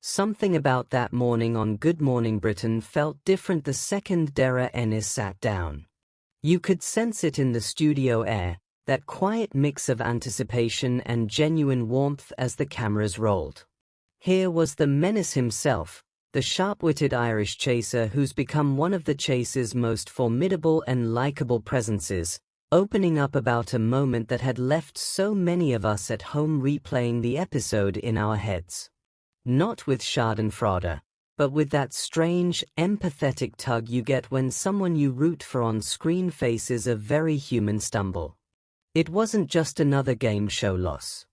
Something about that morning on Good Morning Britain felt different the second Darragh Ennis sat down. You could sense it in the studio air, that quiet mix of anticipation and genuine warmth as the cameras rolled. Here was the menace himself, the sharp-witted Irish chaser who's become one of the chase's most formidable and likable presences, opening up about a moment that had left so many of us at home replaying the episode in our heads. Not with schadenfreude, but with that strange, empathetic tug you get when someone you root for on screen faces a very human stumble. It wasn't just another game show loss.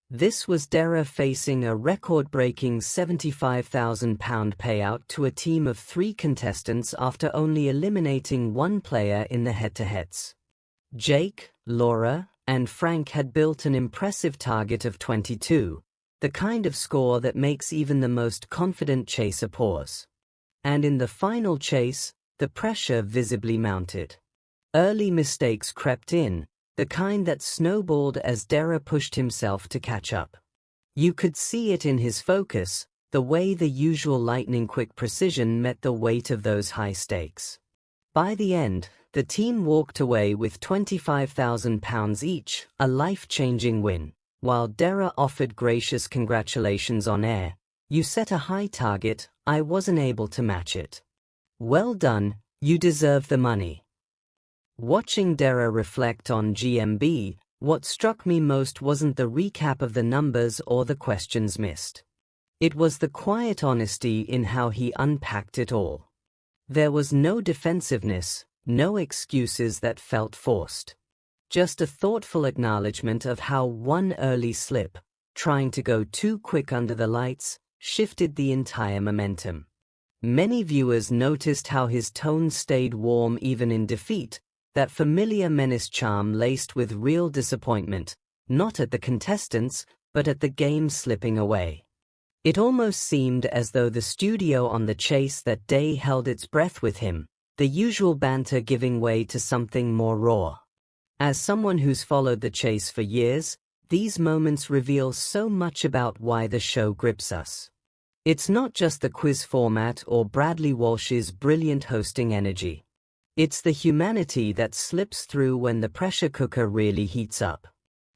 This was Darragh facing a record-breaking £75,000 payout to a team of 3 contestants after only eliminating one player in the head-to-heads. Jake, Laura, and Frank had built an impressive target of 22, the kind of score that makes even the most confident chaser pause. And in the final chase, the pressure visibly mounted. Early mistakes crept in, the kind that snowballed as Darragh pushed himself to catch up. You could see it in his focus, the way the usual lightning-quick precision met the weight of those high stakes. By the end, the team walked away with £25,000 each, a life-changing win. While Darragh offered gracious congratulations on air, "You set a high target, I wasn't able to match it. Well done, you deserve the money." Watching Darragh reflect on GMB, what struck me most wasn't the recap of the numbers or the questions missed. It was the quiet honesty in how he unpacked it all. There was no defensiveness, no excuses that felt forced. Just a thoughtful acknowledgement of how one early slip, trying to go too quick under the lights, shifted the entire momentum. Many viewers noticed how his tone stayed warm even in defeat, that familiar menace charm laced with real disappointment, not at the contestants, but at the game slipping away. It almost seemed as though the studio on the chase that day held its breath with him, the usual banter giving way to something more raw. As someone who's followed the chase for years, these moments reveal so much about why the show grips us. It's not just the quiz format or Bradley Walsh's brilliant hosting energy. It's the humanity that slips through when the pressure cooker really heats up.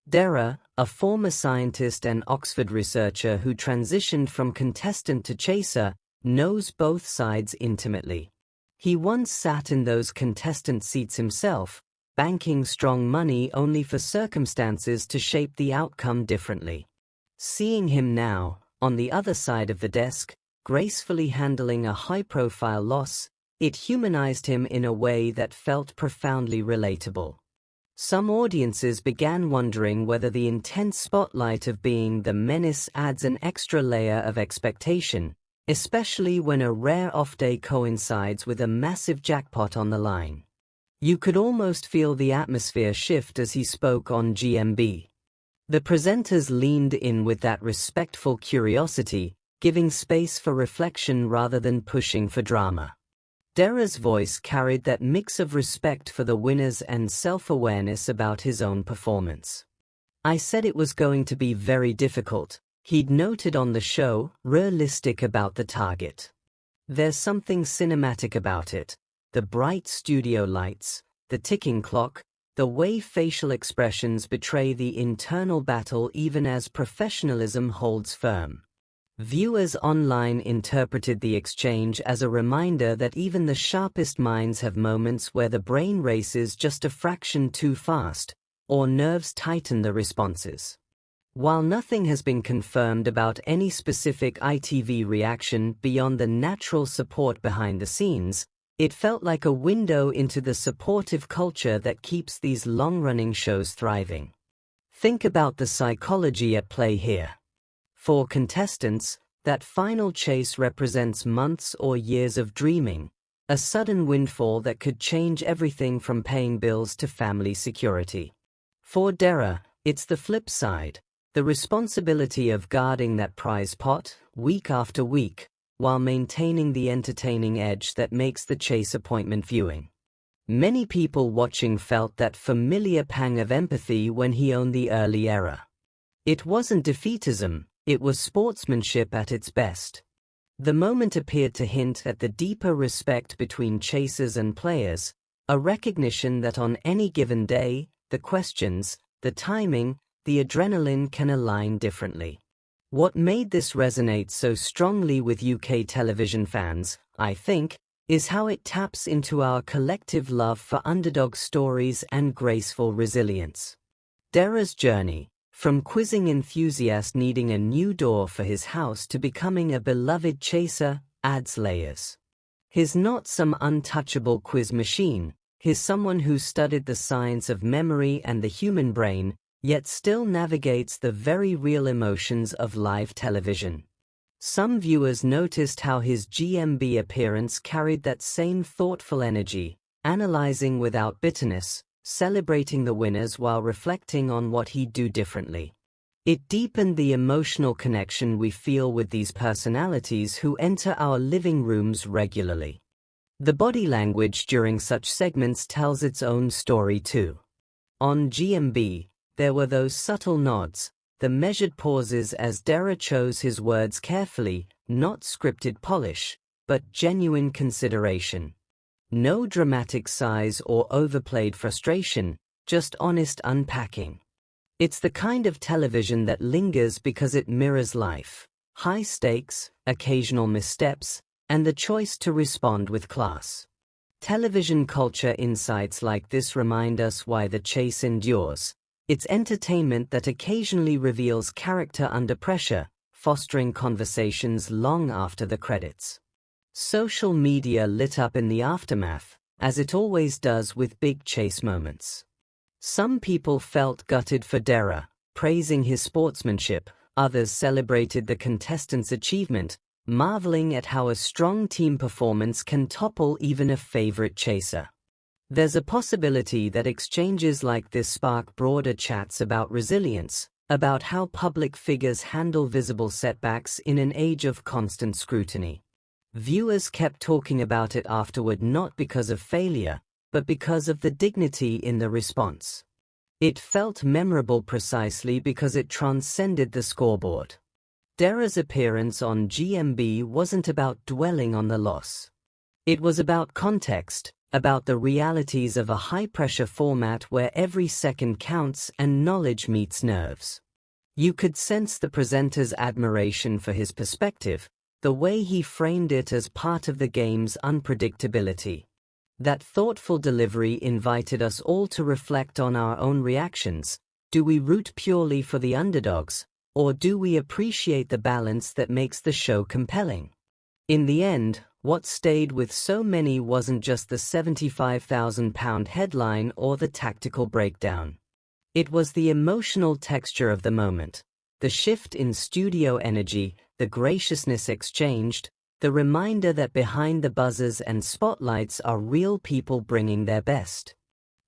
Darragh, a former scientist and Oxford researcher who transitioned from contestant to chaser, knows both sides intimately. He once sat in those contestant seats himself, banking strong money only for circumstances to shape the outcome differently. Seeing him now, on the other side of the desk, gracefully handling a high-profile loss, it humanized him in a way that felt profoundly relatable. Some audiences began wondering whether the intense spotlight of being the menace adds an extra layer of expectation, especially when a rare off-day coincides with a massive jackpot on the line. You could almost feel the atmosphere shift as he spoke on GMB. The presenters leaned in with that respectful curiosity, giving space for reflection rather than pushing for drama. Darragh's voice carried that mix of respect for the winners and self-awareness about his own performance. "I said it was going to be very difficult," he'd noted on the show, realistic about the target. "There's something cinematic about it. The bright studio lights, the ticking clock, the way facial expressions betray the internal battle even as professionalism holds firm." Viewers online interpreted the exchange as a reminder that even the sharpest minds have moments where the brain races just a fraction too fast, or nerves tighten the responses. While nothing has been confirmed about any specific ITV reaction beyond the natural support behind the scenes, it felt like a window into the supportive culture that keeps these long-running shows thriving. Think about the psychology at play here. For contestants, that final chase represents months or years of dreaming, a sudden windfall that could change everything from paying bills to family security. For Darragh, it's the flip side, the responsibility of guarding that prize pot, week after week, while maintaining the entertaining edge that makes the chase appointment viewing. Many people watching felt that familiar pang of empathy when he owned the early era. It wasn't defeatism, It was sportsmanship at its best. The moment appeared to hint at the deeper respect between chasers and players, a recognition that on any given day, the questions, the timing, the adrenaline can align differently. What made this resonate so strongly with UK television fans, I think, is how it taps into our collective love for underdog stories and graceful resilience. Darragh's journey, from quizzing enthusiast needing a new door for his house to becoming a beloved chaser, adds layers. He's not some untouchable quiz machine, he's someone who studied the science of memory and the human brain, yet still navigates the very real emotions of live television. Some viewers noticed how his GMB appearance carried that same thoughtful energy, analyzing without bitterness, celebrating the winners while reflecting on what he'd do differently. It deepened the emotional connection we feel with these personalities who enter our living rooms regularly. The body language during such segments tells its own story too. On GMB, there were those subtle nods, the measured pauses as Darragh chose his words carefully, not scripted polish, but genuine consideration. No dramatic sighs or overplayed frustration, just honest unpacking. It's the kind of television that lingers because it mirrors life. High stakes, occasional missteps, and the choice to respond with class. Television culture insights like this remind us why the chase endures. It's entertainment that occasionally reveals character under pressure, fostering conversations long after the credits. Social media lit up in the aftermath, as it always does with big chase moments. Some people felt gutted for Darragh, praising his sportsmanship. Others celebrated the contestant's achievement, marveling at how a strong team performance can topple even a favorite chaser. There's a possibility that exchanges like this spark broader chats about resilience, about how public figures handle visible setbacks in an age of constant scrutiny. Viewers kept talking about it afterward not because of failure, but because of the dignity in the response. It felt memorable precisely because it transcended the scoreboard. Darragh's appearance on GMB wasn't about dwelling on the loss. It was about context, about the realities of a high-pressure format where every second counts and knowledge meets nerves. You could sense the presenter's admiration for his perspective, the way he framed it as part of the game's unpredictability. That thoughtful delivery invited us all to reflect on our own reactions. Do we root purely for the underdogs, or do we appreciate the balance that makes the show compelling? In the end, what stayed with so many wasn't just the £75,000 headline or the tactical breakdown. It was the emotional texture of the moment, the shift in studio energy, the graciousness exchanged, the reminder that behind the buzzers and spotlights are real people bringing their best.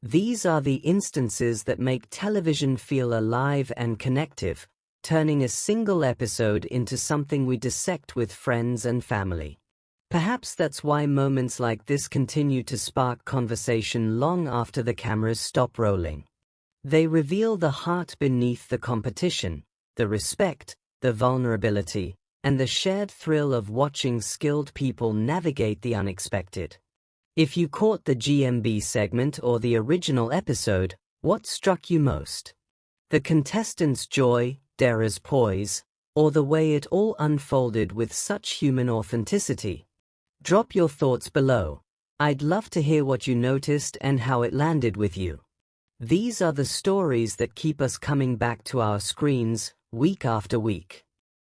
These are the instances that make television feel alive and connective, turning a single episode into something we dissect with friends and family. Perhaps that's why moments like this continue to spark conversation long after the cameras stop rolling. They reveal the heart beneath the competition, the respect, the vulnerability, and the shared thrill of watching skilled people navigate the unexpected. If you caught the GMB segment or the original episode, what struck you most? The contestants' joy, Darragh's poise, or the way it all unfolded with such human authenticity? Drop your thoughts below. I'd love to hear what you noticed and how it landed with you. These are the stories that keep us coming back to our screens, week after week.